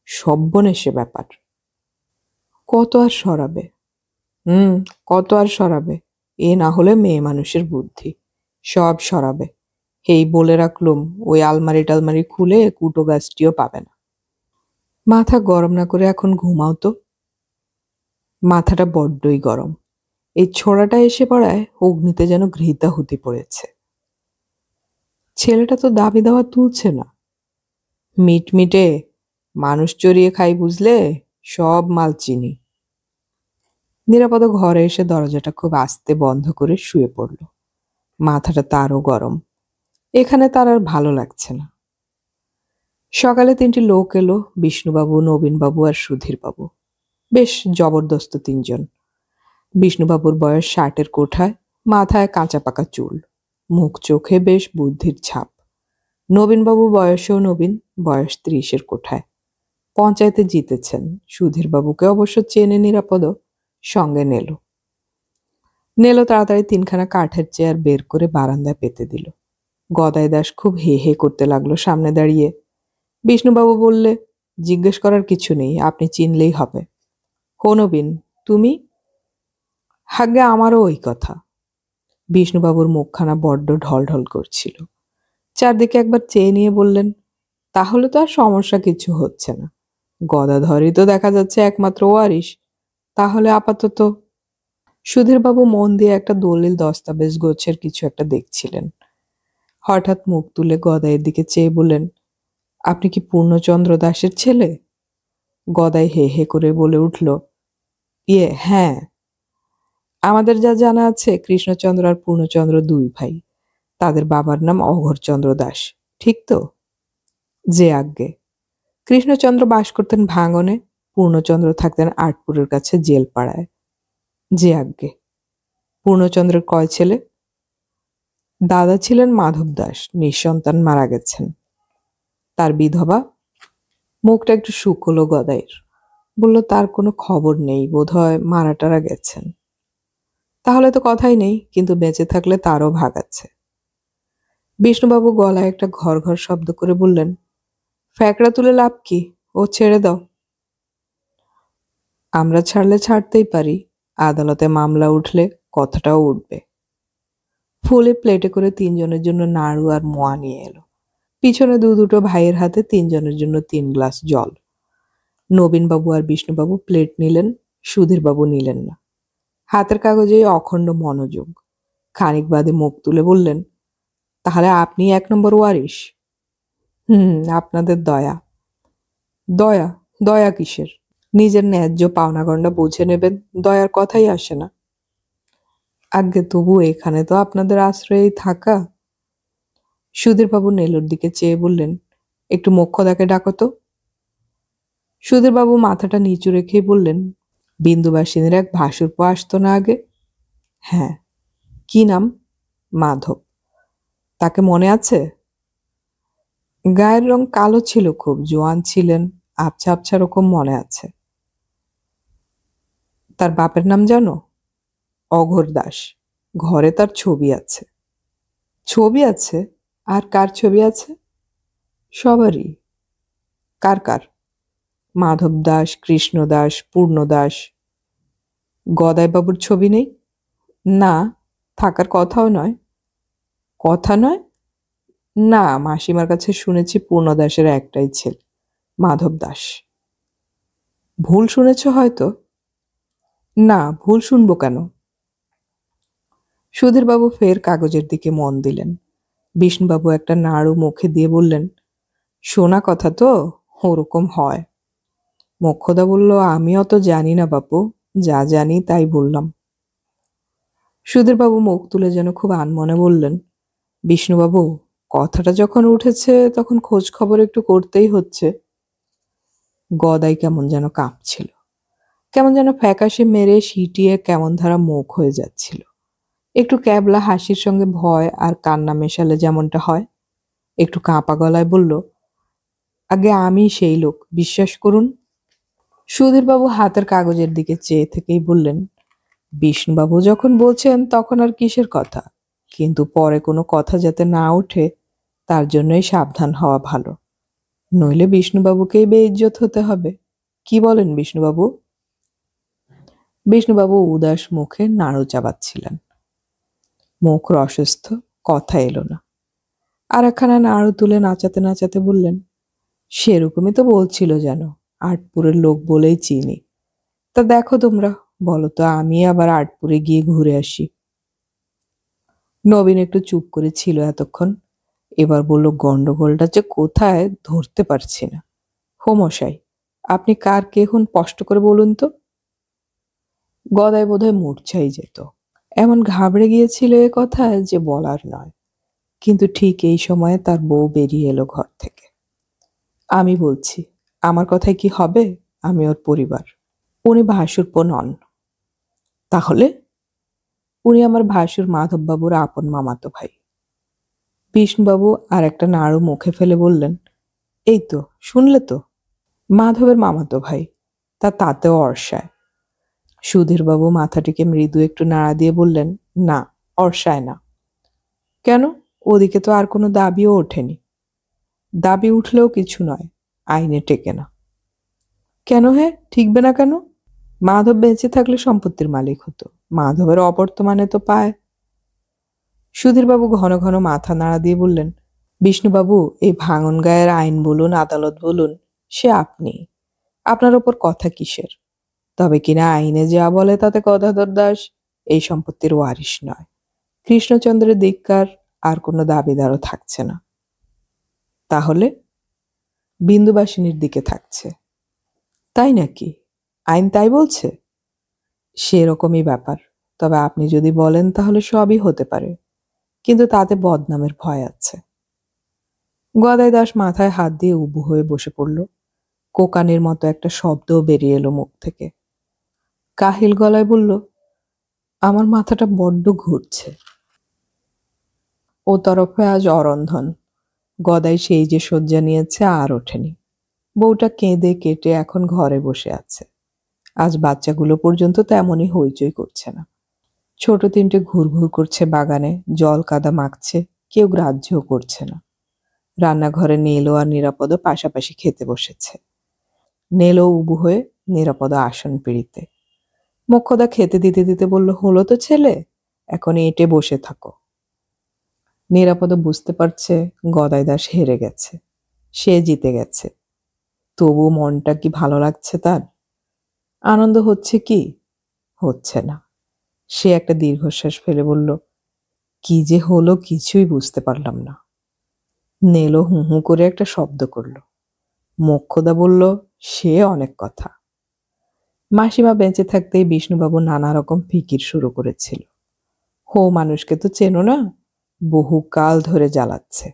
সব্বনেশে ব্যাপার। কত আর সরাবে? কত আর সরাবে? এ না হলে মেয়ে মানুষের বুদ্ধি। সব সরাবে। এই বলে রাখলুম, ওই আলমারি টালমারি খুলে কুটো গাছটিও পাবে না। মাথা গরম না করে এখন ঘুমাও তো। মাথাটা বড্ডই গরম। এই ছোড়াটা এসে পড়ায় অগ্নিতে যেন ঘৃতাহুতি পড়েছে। ছেলেটা তো দাবি দাওয়া তুলছে না। মিটমিটে মানুষ চড়িয়ে খাই বুঝলে, সব মাল চিনি। নিরাপদ ঘরে এসে দরজাটা খুব আস্তে বন্ধ করে শুয়ে পড়ল। মাথাটা তারও গরম। এখানে তার আর ভালো লাগছে না। সকালে 3টি লোক এলো, বিষ্ণুবাবু, নবীনবাবু আর সুধীরবাবু। বেশ জবরদস্ত 3জন। বিষ্ণুবাবুর বয়স 60-এর কোঠায়, মাথায় কাঁচা পাকা চুল, মুখ চোখে বেশ বুদ্ধির ছাপ। নবীনবাবু বয়সেও নবীন, বয়স 30-এর কোঠায়। পঞ্চায়েতে জিতেছেন। সুধীরবাবুকে অবশ্য চেনে নিরাপদ, সঙ্গে নেলো তাড়াতাড়ি 3খানা কাঠের চেয়ার বের করে বারান্দায় পেতে দিল। গদাই দাস খুব হে হে করতে লাগলো সামনে দাঁড়িয়ে। বিষ্ণুবাবু বললে, জিজ্ঞেস করার কিছু নেই, আপনি চিনলেই হবে। হো নবীন, তুমি? হাগে আমারও ওই কথা। বিষ্ণুবাবুর মুখখানা বড্ড ঢলঢল করছিল। চারদিকে একবার চেয়ে নিয়ে বললেন, তাহলে তো আর সমস্যা কিছু হচ্ছে না। গদাধরই তো দেখা যাচ্ছে একমাত্র ওয়ারিশ। তাহলে আপাতত। সুধীরবাবু মন দিয়ে একটা দলিল দস্তাবেজ গোছের কিছু একটা দেখছিলেন। হঠাৎ মুখ তুলে গদাইয়ের দিকে চেয়ে বললেন, আপনি কি পূর্ণচন্দ্র দাসের ছেলে? গদাই হে হে করে বলে উঠল, হ্যাঁ। আমাদের যা জানা আছে, কৃষ্ণচন্দ্র আর পূর্ণচন্দ্র 2 ভাই। তাদের বাবার নাম অঘোরচন্দ্র দাস, ঠিক তো? যে আজ্ঞে। কৃষ্ণচন্দ্র বাস করতেন ভাঙনে, পূর্ণচন্দ্র থাকতেন আটপুরের কাছে জেলপাড়ায়। যে আজ্ঞে। পূর্ণচন্দ্রের কয় ছেলে? দাদা ছিলেন মাধব দাস, নিঃসন্তান মারা গেছেন। তার বিধবা? মুখটা একটু শুকলো গদাইয়ের। বলল, তার কোনো খবর নেই, বোধহয় মারা টারা গেছেন। তাহলে তো কথাই নেই, কিন্তু বেঁচে থাকলে তারও ভাগ আছে। বিষ্ণুবাবু গলায় একটা ঘর ঘর শব্দ করে বললেন, ফ্যাকড়া তুলে লাভ কি? ও ছেড়ে দাও। আমরা ছাড়লে ছাড়তেই পারি, আদালতে মামলা উঠলে কথাটাও উঠবে। ফুলে প্লেটে করে 3জনের জন্য নাড়ু আর মোয়া নিয়ে এলো। পিছনে দুটো ভাইয়ের হাতে 3জনের জন্য 3 গ্লাস জল। নবীনবাবু আর বিষ্ণুবাবু প্লেট নিলেন, সুধীরবাবু নিলেন না। হাতের কাগজে অখণ্ড মনোযোগ। খানিক বাদে মুখ তুলে বললেন, তাহলে আপনি 1 নম্বর ওয়ারিশ? আপনাদের দয়া। দয়া? দয়া কিসের? নিজের ন্যায্য পাওনাগণ্ডা বুঝে নেবেন, দয়ার কথাই আসে না। আজ্ঞে, তবু এখানে তো আপনাদের আশ্রয়েই থাকা। সুধীরবাবু নেলোর দিকে চেয়ে বললেন, একটু মোক্ষদাকে ডাকো তো। সুধীরবাবু মাথাটা নিচু রেখেই বললেন, বিন্দুবাসিনীর এক ভাসুরপো আসতো না আগে? হ্যাঁ। কি নাম? মাধব। তাকে মনে আছে? গায়ের রং কালো ছিল, খুব জোয়ান ছিলেন, আবছা আবছা রকম মনে আছে। তার বাপের নাম জানো? অঘোর দাস। ঘরে তার ছবি আছে। ছবি আছে? আর কার ছবি আছে? সবারই। কার কার? মাধব দাস, কৃষ্ণ দাস, পূর্ণ দাস। গদাইবাবুর ছবি নেই? না, থাকার কথাও নয়। কথা নয়? না, মাসিমার কাছে শুনেছি পূর্ণ দাসের একটাই ছেলে, মাধব দাস। ভুল শুনেছ হয়তো। না, ভুল শুনবো কেন? সুধীরবাবু ফের কাগজের দিকে মন দিলেন। বিষ্ণুবাবু একটা নাড়ু মুখে দিয়ে বললেন, শোনা কথা তো, ওরকম হয়। মোক্ষদা বলল, আমি অত জানি না বাপু, যা জানি তাই বললাম। সুধীরবাবু মুখ তুলে যেন খুব আনমনে বললেন, বিষ্ণুবাবু, কথাটা যখন উঠেছে তখন খোঁজ খবর একটু করতেই হচ্ছে। গদাই কেমন যেন কাঁপছিল, কেমন যেন ফ্যাকাশে মেরে সিটিয়ে কেমন ধারা মুখ হয়ে যাচ্ছিল। একটু ক্যাবলা হাসির সঙ্গে ভয় আর কান্না মেশালে যেমনটা হয়। একটু কাঁপা গলায় বলল, আগে আমি সেই লোক, বিশ্বাস করুন। সুধীরবাবু হাতের কাগজের দিকে চেয়ে থেকেই বললেন, বিষ্ণুবাবু যখন বলছেন তখন আর কিসের কথা, কিন্তু পরে কোনো কথা যাতে না ওঠে তার জন্যই সাবধান হওয়া ভালো। নইলে বিষ্ণুবাবুকেই বেইজ্জত হতে হবে। কি বলেন বিষ্ণুবাবু? বিষ্ণুবাবু উদাস মুখে নাড়ু চাবাচ্ছিলেন। মুখ অসুস্থ, কথা এলো না। আর একখানা নাড়ু তুলে নাচাতে নাচাতে বললেন, সেরকমই তো বলছিল যেন, আটপুরের লোক বলেই চিনি। তা দেখো তোমরা, বলো তো আমি আবার আটপুরে গিয়ে ঘুরে আসি। নবীন একটু চুপ করে ছিল এতক্ষণ, এবার বলল, গন্ডগোলটা যে কোথায় ধরতে পারছি না। হোমশাই, আপনি কার কে হন স্পষ্ট করে বলুন তো। গদাই বোধহয় মূর্ছাই যেত, এমন ঘাবড়ে গিয়েছিল এ কথায় যে বলার নয়। কিন্তু ঠিক এই সময়ে তার বউ বেরিয়ে এলো ঘর থেকে। আমি বলছি, আমার কথায় কি হবে? আমি ওর পরিবার। উনি ভাসুরপো নন। তাহলে? উনি আমার ভাসুর মাধববাবুর আপন মামাতো ভাই। বিষ্ণুবাবু আর একটা নাড়ু মুখে ফেলে বললেন, এই তো শুনলে তো, মাধবের মামাতো ভাই, তাতেও অর্ষায়। সুধীরবাবু মাথাটিকে মৃদু একটু নাড়া দিয়ে বললেন, না, অর্ষায় না। কেন? ওদিকে তো আর কোনো দাবিও ওঠেনি। দাবি উঠলেও কিছু নয়, আইনে টেকে না। কেন হে, ঠিকবে না কেন? মাধব বেঁচে থাকলে সম্পত্তির মালিক হতো, মাধবের অবর্তমানে তো পায়। সুধীরবাবু ঘন ঘন মাথা নাড়া দিয়ে বললেন, বিষ্ণুবাবু, এই ভাঙন গায়ের আইন বলুন, আদালত বলুন, সে আপনি, আপনার ওপর কথা কিসের? তবে কিনা আইনে যা বলে তাতে গদাধর দাস এই সম্পত্তির ওয়ারিশ নয়। কৃষ্ণচন্দ্রের দিককার আর কোনো দাবিদারও থাকছে না। তাহলে বিন্দুবাসিনীর দিকে থাকছে। তাই নাকি? আইন তাই বলছে? সেরকমই ব্যাপার। তবে আপনি যদি বলেন তাহলে সবই হতে পারে, কিন্তু তাতে বদনামের ভয় আছে। গদাই দাস মাথায় হাত দিয়ে উবু হয়ে বসে পড়ল। কোকানির মতো একটা শব্দও বেরিয়ে এলো মুখ থেকে। কাহিল গলায় বলল, আমার মাথাটা বড্ড ঘুরছে। ও তরফে আজ অরন্ধন। গদাই সেই যে শয্যা নিয়েছে আর ওঠেনি। বউটা কেঁদে কেটে এখন ঘরে বসে আছে। আজ বাচ্চাগুলো পর্যন্ত তেমনই হইচই করছে না। ছোট তিনটে ঘুরঘুর করছে বাগানে, জল কাদা মাখছে, কেউ গ্রাহ্যও করছে না। রান্নাঘরে নেলো আর নিরাপদ পাশাপাশি খেতে বসেছে। নেলো উবু হয়ে, নিরাপদ আসন পিড়িতে। মোক্ষদা খেতে দিতে দিতে বলল, হলো তো ছেলে, এখন এঁটে বসে থাকো। নিরাপদ বুঝতে পারছে গদাই দাস হেরে গেছে, সে জিতে গেছে। তবু মনটা কি ভালো লাগছে তার? আনন্দ হচ্ছে কি? হচ্ছে না। সে একটা দীর্ঘশ্বাস ফেলে বলল, কি যে হলো কিছুই বুঝতে পারলাম না। নেলো হু হু করে একটা শব্দ করল। মোক্ষদা বলল, সে অনেক কথা। মাসিমা বেঁচে থাকতেই বিষ্ণুবাবু নানা রকম ফিকির শুরু করেছিল। হো মানুষকে তো চেনো না, বহু কাল ধরে জ্বালাচ্ছে।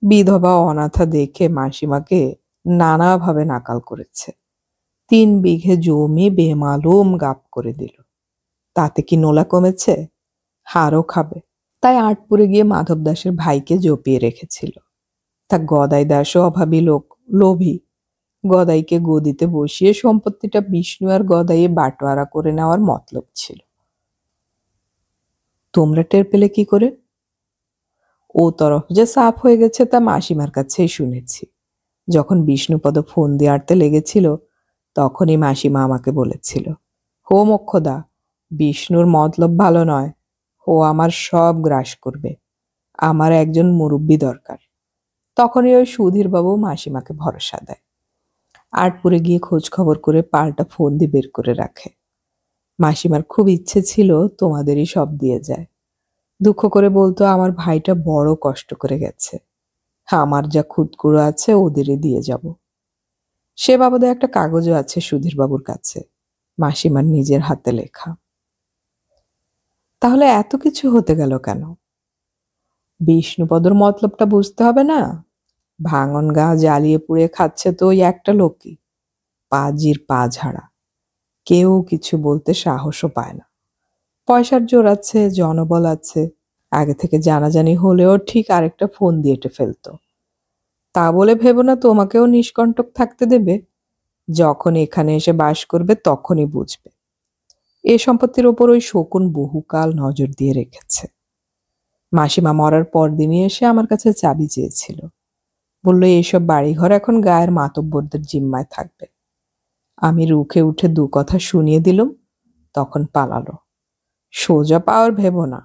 বিধবা অনাথা দেখে মাসিমাকে নানাভাবে নাকাল করেছে। 3 বিঘে জমি বেমালুম গাপ করে দিল। তাতে কি নোলা কমেছে? হারও খাবে। তাই আটপুরে গিয়ে মাধব দাসের ভাইকে জপিয়ে রেখেছিল। তা গদাই দাসও অভাবী লোক, লোভী। গদাইকে গদিতে বসিয়ে সম্পত্তিটা বিষ্ণু আর গদাইয়ে বাটোয়ারা করে নেওয়ার মতলব ছিল। তোমরা টের পেলে কি করে? ও তরফ যে সাফ হয়ে গেছে তা মাসিমার কাছেই শুনেছি। যখন বিষ্ণুপদ ফোন দিয়ে আটতে লেগেছিল, তখনই মাসিমা আমাকে বলেছিল, হো মোক্ষদা, বিষ্ণুর মতলব ভালো নয়, ও আমার সব গ্রাস করবে, আমার একজন মুরব্বী দরকার। তখনই ওই সুধীরবাবু মাসিমাকে ভরসা দেয়। আটপুরে গিয়ে খোঁজ খবর করে পাল্টা ফোন দিয়ে বের করে রাখে। মাসিমার খুব ইচ্ছে ছিল তোমাদেরই সব দিয়ে যায়। দুঃখ করে বলতো, আমার ভাইটা বড় কষ্ট করে গেছে, আমার যা খুদকুড়ো আছে ওদেরই দিয়ে যাব। সে বাবদে একটা কাগজও আছে সুধীরবাবুর কাছে, মাসিমার নিজের হাতে লেখা। তাহলে এত কিছু হতে গেল কেন? বিষ্ণুপদর মতলবটা বুঝতে হবে না? ভাঙন গা জ্বালিয়ে পুড়ে খাচ্ছে তো ওই একটা লোকই, পাজির পা ঝাড়া। কেউ কিছু বলতে সাহসও পায় না। পয়সার জোর আছে, জনবল আছে, আগে থেকে জানাজানি হলেও ঠিক আরেকটা ফোন দিয়ে ফেলতো। তা বলে ভেবো না তোমাকেও নিষ্কণ্টক থাকতে দেবে। যখন এখানে এসে বাস করবে তখনই বুঝবে। এ সম্পত্তির ওপর ওই শকুন বহুকাল নজর দিয়ে রেখেছে। মাসিমা মরার পর দিনই এসে আমার কাছে চাবি চেয়েছিল। বলল, এইসব বাড়িঘর এখন গায়ের মাতব্বরদের জিম্মায় থাকবে। আমি রুখে উঠে দু কথা শুনিয়ে দিলুম, তখন পালালো। সোজা পাওয়ার ভেবো না।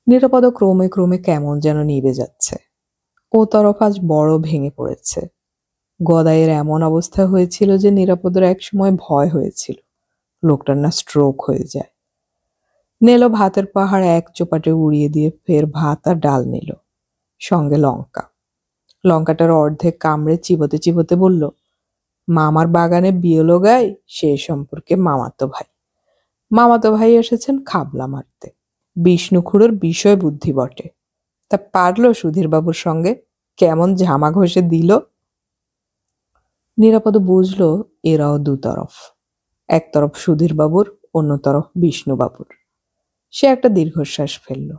নিরাপদ ক্রমে ক্রমে কেমন যেন নিভে যাচ্ছে। ও তরফ আজ বড় ভেঙে পড়েছে। গদাইয়ের এমন অবস্থা হয়েছিল যে নিরাপদের এক সময় ভয় হয়েছিল লোকটার না স্ট্রোক হয়ে যায়। নেলো ভাতের পাহাড় এক চোপাটে উড়িয়ে দিয়ে ফের ভাত আর ডাল নিল, সঙ্গে লঙ্কা। লঙ্কাটার অর্ধেক কামড়ে চিবোতে চিবোতে বলল, মামার বাগানে বিয়েলো গাই, সে সম্পর্কে মামাতো ভাই। মামাতো ভাই এসেছেন খাবলা মারতে। বিষ্ণুখুড়োর বিষয় বুদ্ধি বটে। তা পারল সুধীরবাবুর সঙ্গে, কেমন ঝামা ঘষে দিল। নিরাপদ বুঝল এরাও দুতরফ, এক তরফ সুধীরবাবুর, অন্য তরফ বিষ্ণুবাবুর। সে একটা দীর্ঘশ্বাস ফেলল।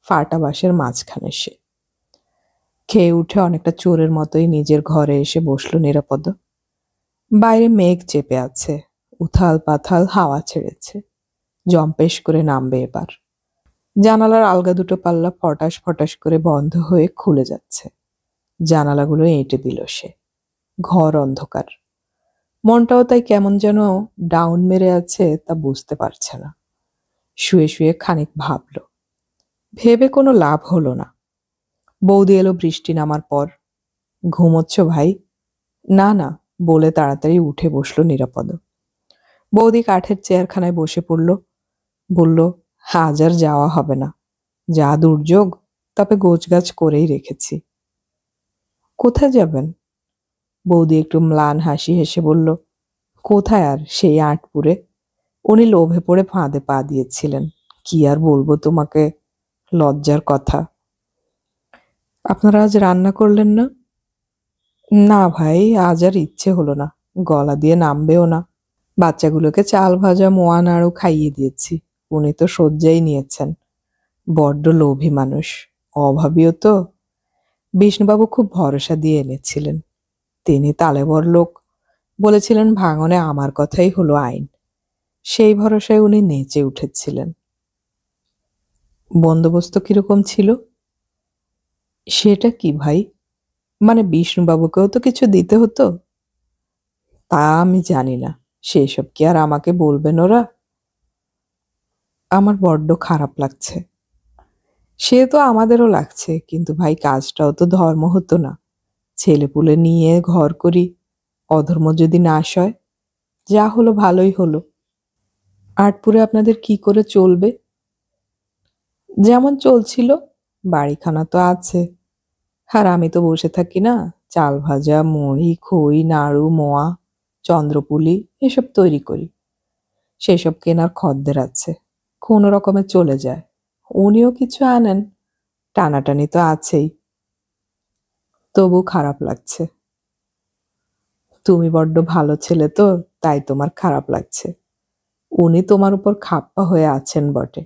ফাটা বাঁশের মাঝখানে সে খেয়ে উঠে অনেকটা চোরের মতোই নিজের ঘরে এসে বসল নিরাপদ। বাইরে মেঘ চেপে আছে, উথাল পাথাল হাওয়া ছেড়েছে, জম্পেশ করে নামবে এবার। জানালার আলগা দুটো পাল্লা ফটাস ফটাস করে বন্ধ হয়ে খুলে যাচ্ছে। জানালাগুলো এঁটে দিল সে। ঘর অন্ধকার। মনটাও তাই কেমন যেন ডাউন মেরে আছে, তা বুঝতে পারছে না। শুয়ে শুয়ে খানিক ভাবল। ভেবে কোনো লাভ হলো না। বৌদি এলো বৃষ্টি নামার পর। ঘুমোচ্ছ ভাই? না না বলে তাড়াতাড়ি উঠে বসলো নিরাপদ। বৌদি কাঠের চেয়ারখানায় বসে পড়ল। বলল, আজ আর যাওয়া হবে না, যা দুর্যোগ, তবে গোছগাছ করেই রেখেছি। কোথায় যাবেন? বৌদি একটু ম্লান হাসি হেসে বলল, কোথায় আর, সেই আটপুরে। উনি লোভে পড়ে ফাঁদে পা দিয়েছিলেন, কি আর বলবো তোমাকে, লজ্জার কথা। আপনারা আজ রান্না করলেন না? না ভাই, আজ আর ইচ্ছে হলো না, গলা দিয়ে নামবেও না। বাচ্চাগুলোকে চাল ভাজা মোয়া নাড়ু খাইয়ে দিয়েছি, উনি তো সজ্জাই নিয়েছেন। বড্ড লোভী মানুষ, অভাবীও তো। বিষ্ণুবাবু খুব ভরসা দিয়ে এনেছিলেন। তিনি তালেবর লোক, বলেছিলেন ভাঙনে আমার কথাই হলো আইন। সেই ভরসায় উনি নেচে উঠেছিলেন। বন্দোবস্ত কিরকম ছিল? সেটা কি ভাই? মানে বিষ্ণুবাবুকেও তো কিছু দিতে হতো। তা আমি জানি না, সেসব কি আর আমাকে বলবেন ওরা? আমার বড্ড খারাপ লাগছে। সে তো আমাদেরও লাগছে, কিন্তু ভাই কাজটাও তো ধর্ম হতো না। ছেলেপুলে নিয়ে ঘর করি, অধর্ম যদি নাশ হয়। যা হলো ভালোই হলো। আটপুরে আপনাদের কি করে চলবে? যেমন চলছিল, বাড়িখানা তো আছে। আর আমি তো বসে থাকি না, চাল ভাজা, মুড়ি, খই, নাড়ু, মোয়া, চন্দ্রপুলি এসব তৈরি করি। সেসব কেনার খদ্দের আছে, কোনো রকমে চলে যায়। উনিও কিছু আনেন, টানাটানি তো আছেই। তবু খারাপ লাগছে। তুমি বড্ড ভালো ছেলে তো, তাই তোমার খারাপ লাগছে। উনি তোমার উপর খাপ্পা হয়ে আছেন বটে,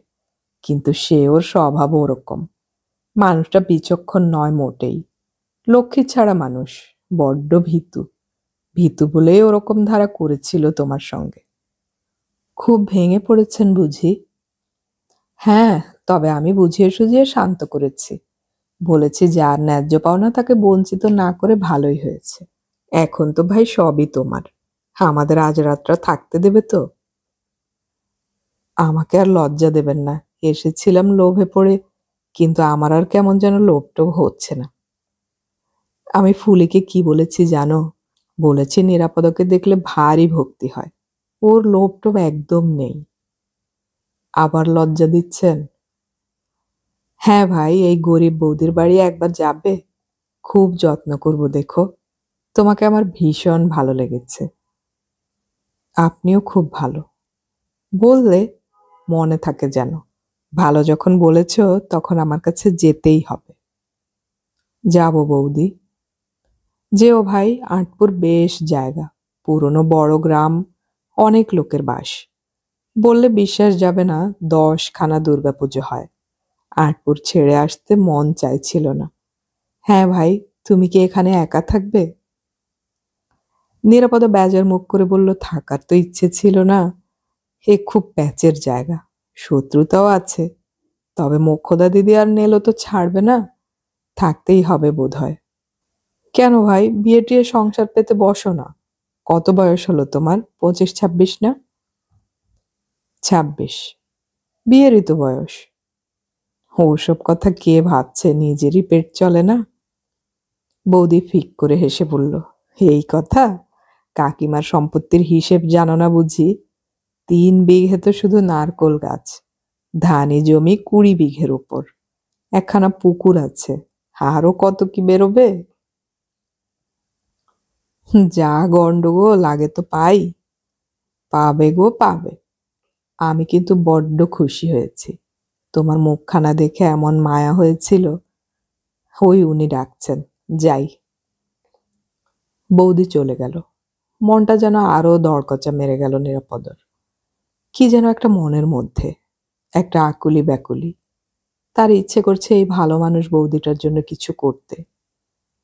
কিন্তু সে ওর স্বভাব ওরকম। মানুষটা বিচক্ষণ নয় মোটেই, লক্ষ্মী ছাড়া মানুষ, বড্ড ভীতু। ভীতু বলেই ওরকম ধারা করেছিল তোমার সঙ্গে। খুব ভেঙে পড়েছেন বুঝি? হ্যাঁ, তবে আমি বুঝিয়ে সুঝিয়ে শান্ত করেছি। বলেছি যার ন্যায্য পাওনা তাকে বঞ্চিত না করে ভালোই হয়েছে। এখন তো ভাই সবই তোমার, আমাদের আজ রাতটা থাকতে দেবে তো? আমাকে আর লজ্জা দেবেন না, এসেছিলাম লোভে পড়ে, কিন্তু আমার আর কেমন যেন লোভটোভ হচ্ছে না। আমি ফুলিকে কি বলেছি জানো? বলেছি নিরাপদকে দেখলে ভারী ভক্তি হয়, ওর লোভটোভ একদম নেই। আবার লজ্জা দিচ্ছেন? হ্যাঁ ভাই, এই গরিব বৌদির বাড়ি একবার যাবে? খুব যত্ন করব দেখো, তোমাকে আমার ভীষণ ভালো লেগেছে। আপনিও খুব ভালো। বললে মনে থাকে যেন, ভালো যখন বলেছ তখন আমার কাছে যেতেই হবে। যাব বৌদি। যেও ভাই, আঁটপুর বেশ জায়গা, পুরনো বড় গ্রাম, অনেক লোকের বাস। বললে বিশ্বাস যাবে না, 10খানা দুর্গাপুজো হয়। আঁটপুর ছেড়ে আসতে মন চাইছিল না। হ্যাঁ ভাই, তুমি কি এখানে একা থাকবে? নিরাপদ বেজার মুখ করে বলল, থাকার তো ইচ্ছে ছিল না। এ খুব প্যাচের জায়গা, শত্রুতাও আছে। তবে মোক্ষদা দিদি আর নেলো তো ছাড়বে না। থাকতেই হবে বোধহয়। কেন ভাই, বিয়ে টিয়ে সংসার পেতে বসো না। কত বয়স হলো তোমার? 25-26 না? 26? বিয়েরই তো বয়স। ওসব কথা কে ভাবছে, নিজেরই পেট চলে না। বৌদি ফিক করে হেসে বলল, এই কথা? কাকিমার সম্পত্তির হিসেব জানো না বুঝি? 3 বিঘে তো শুধু নারকোল গাছ, ধানি জমি 20 বিঘের উপর, একখানা পুকুর আছে, আরো কত কি বেরোবে। যা গন্ডগোল আগে তো পাই। পাবে গো পাবে। আমি কিন্তু বড্ড খুশি হয়েছি। তোমার মুখখানা দেখে এমন মায়া হয়েছিল। ওই উনি ডাকছেন, যাই। বৌদি চলে গেল। মনটা যেন আরো দড়কচা মেরে গেল নিরাপদর। কি যেন একটা মনের মধ্যে, একটা আকুলি ব্যাকুলি। তার ইচ্ছে করছে এই ভালো মানুষ বৌদিটার জন্য কিছু করতে,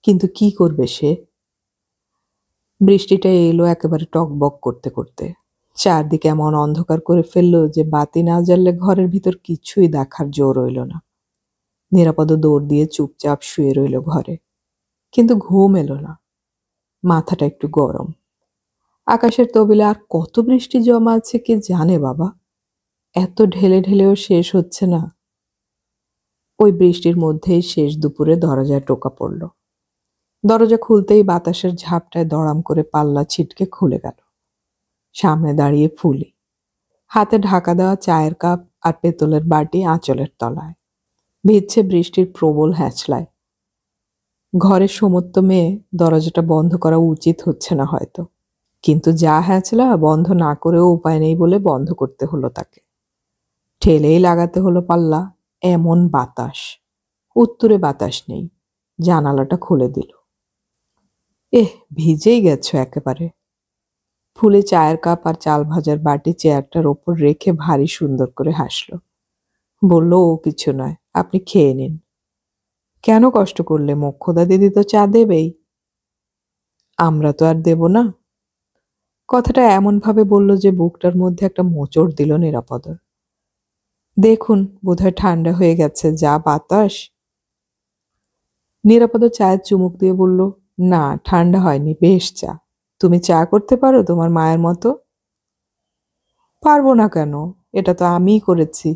কিন্তু কি করবে সে? বৃষ্টিটা এলো একেবারে টকবক করতে করতে, চারদিকে এমন অন্ধকার করে ফেললো যে বাতি না জ্বাললে ঘরের ভিতর কিছুই দেখার জো রইল না। নিরাপদ দৌড় দিয়ে চুপচাপ শুয়ে রইল ঘরে, কিন্তু ঘুম এলো না। মাথাটা একটু গরম। আকাশের তবিলে আর কত বৃষ্টি জমা আছে কে জানে বাবা। এত ঢেলে ঢেলেও শেষ হচ্ছে না। ওই বৃষ্টির মধ্যেই শেষ দুপুরে দরজায় টোকা পড়ল। দরজা খুলতেই বাতাসের ঝাপটায় দড়াম করে পাল্লা ছিটকে খুলে গেল। সামনে দাঁড়িয়ে ফুলি, হাতে ঢাকা দেওয়া চায়ের কাপ আর পেতলের বাটি আঁচলের তলায়। ভিজছে বৃষ্টির প্রবল হ্যাঁচলায়। ঘরের সমস্ত মেয়ে, দরজাটা বন্ধ করা উচিত হচ্ছে না হয়তো, কিন্তু যা হ্যাঁচলা বন্ধ না করেও উপায় নেই বলে বন্ধ করতে হলো তাকে। ঠেলেই লাগাতে হলো পাল্লা। এমন বাতাস, উত্তরে বাতাস নেই। জানালাটা খুলে দিল। ভিজেই গেছো একেবারে। ফুলে চায়ের কাপ আর চাল ভাজার বাটি চেয়ারটার ওপর রেখে ভারী সুন্দর করে হাসল। বলল, ও কিছু নয়, আপনি খেয়ে নিন। কেন কষ্ট করলে? মোক্ষদা দিদি তো চা দেবেই। আমরা তো আর দেব না। কথাটা এমন ভাবে বলল যে বুকটার মধ্যে একটা মোচড় দিল নিরাপদর। দেখুন, বোধহয় ঠান্ডা হয়ে গেছে, যা বাতাস। নিরাপদ চায়ের চুমুক দিয়ে বলল, না ঠান্ডা হয়নি, বেশ চা। তুমি চা করতে পারো তোমার মায়ের মতো? পারবো না কেন, এটা তো আমিই করেছি।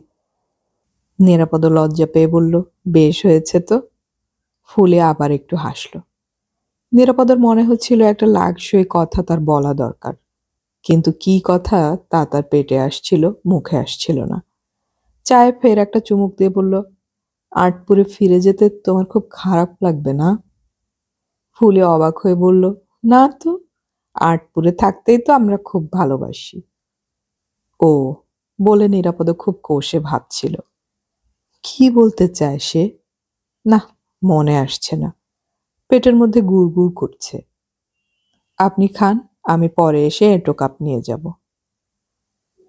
নিরাপদ লজ্জা পেয়ে বলল, বেশ হয়েছে তো। ফুলে আবার একটু হাসল। নিরাপদর মনে হচ্ছিল একটা লাগসই কথা তার বলা দরকার, কিন্তু কি কথা তা তার পেটে আসছিল, মুখে আসছিল না। চায়ে ফের একটা চুমুক দিয়ে বলল, আটপুরে ফিরে যেতে তোমার খুব খারাপ লাগবে না? ফুলে অবাক হয়ে বলল, না তো, আটপুরে থাকতেই তো আমরা খুব ভালোবাসি। ও, বলে নিরাপদ খুব কষে ভাবছিল কি বলতে চায় সে। না, মনে আসছে না। পেটের মধ্যে গুড় করছে। আপনি খান, আমি পরে এসে এঁটো কাপ নিয়ে যাব।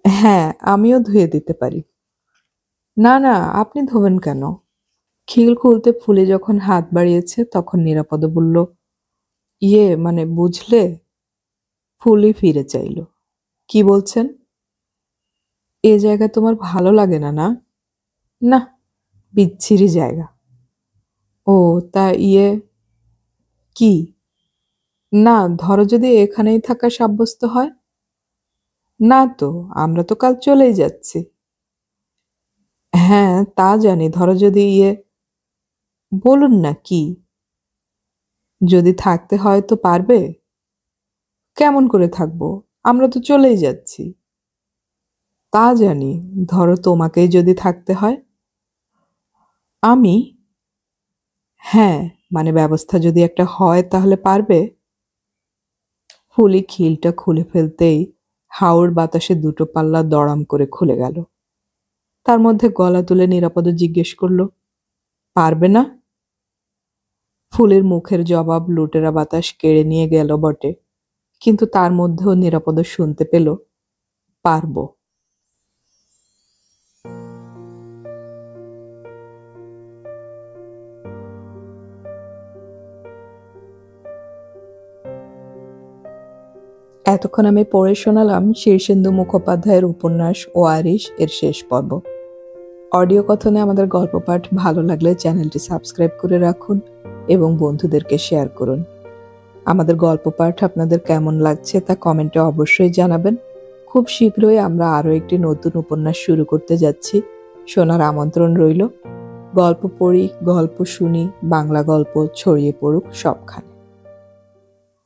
হ্যাঁ, আমিও ধুয়ে দিতে পারি। না না, আপনি ধোবেন কেন? খিল খুলতে ফুলে যখন হাত বাড়িয়েছে তখন নিরাপদ বলল, মানে বুঝলে। ফুলি ফিরে চাইল। কি বলছেন? এ জায়গা তোমার ভালো লাগে না? না না, বিচ্ছিরি জায়গা। ও, তা কি? না, ধরো যদি এখানেই থাকা সাব্যস্ত হয়। না তো, আমরা তো কাল চলেই যাচ্ছি। হ্যাঁ তা জানি, ধরো যদি বলুন না কি? যদি থাকতে হয় তো পারবে? কেমন করে থাকবো? আমরা তো চলেই যাচ্ছি। তা জানি, ধরো তোমাকেই যদি থাকতে হয়। আমি? হ্যাঁ, মানে ব্যবস্থা যদি একটা হয় তাহলে পারবে? ফুলি খিলটা খুলে ফেলতেই হাওর বাতাসে দুটো পাল্লা দড়াম করে খুলে গেল। তার মধ্যে গলা তুলে নিরাপদ জিজ্ঞেস করলো, পারবে না? ফুলের মুখের জবাব লুটেরা বাতাস কেড়ে নিয়ে গেল বটে, কিন্তু তার মধ্যেও নিরাপদ শুনতে পেল, পারবো। এতক্ষণ আমি পড়ে শোনালাম শীর্ষেন্দু মুখোপাধ্যায়ের উপন্যাস ওয়ারিশ এর শেষ পর্ব। অডিও কথনে আমাদের গল্প পাঠ ভালো লাগলে চ্যানেলটি সাবস্ক্রাইব করে রাখুন এবং বন্ধুদেরকে শেয়ার করুন। আমাদের গল্প পাঠ আপনাদের কেমন লাগছে তা কমেন্টে অবশ্যই জানাবেন। খুব শীঘ্রই আমরা আরও একটি নতুন উপন্যাস শুরু করতে যাচ্ছি। শোনার আমন্ত্রণ রইল। গল্প পড়ি, গল্প শুনি, বাংলা গল্প ছড়িয়ে পড়ুক সবখানে।